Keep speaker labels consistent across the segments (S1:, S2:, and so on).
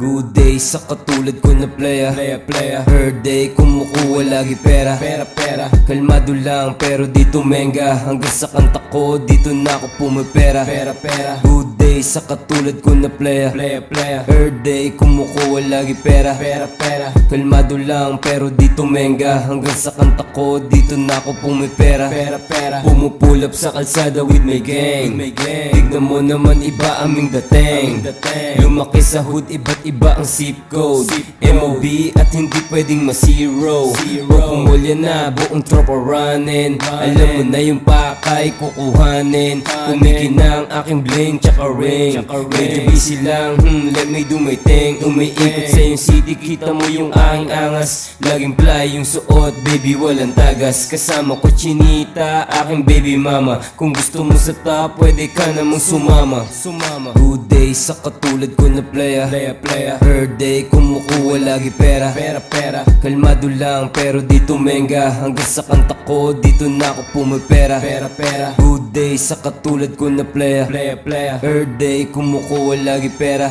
S1: Good day sa katulad ko na playa. Per day kumukuha lagi pera. Kalmado lang pero dito menga. Hanggang sa kanta ko dito na ako pumipera. Good day sa katulad ko na playa. Per day kumukuha lagi pera. Kalmado lang pero dito menga. Hanggang sa kanta ko dito na ako pumipera. Pumupulap sa kalsada with my gang. Tignan mo naman iba aming dating. Lumaki sa hood iba't iba ang zip code. MOB at hindi pwedeng ma-zero. Pumulya na buong tropa running. Alam mo na yung pakay kukuhanin. Kumikina ang aking bling tsaka ring. Medyo busy lang, let me do my thing. Umiikot sa yung city, kita mo yung aking angas. Laging fly yung suot, baby walang tagas. Kasama ko chinita, aking baby mama. Kung gusto mo sa top, pwede ka namang sumama. Good day sa katulad ko na playa. Per day kumukuha lagi pera. Kalmado lang pero dito menga. Hanggang sa kanta ko dito na ako pumipera. Good day sa katulad ko na playa. Per day kumukuha lagi pera.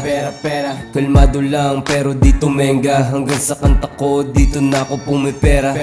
S1: Kalmado lang pero dito menga. Hanggang sa kanta ko dito na ako pumipera.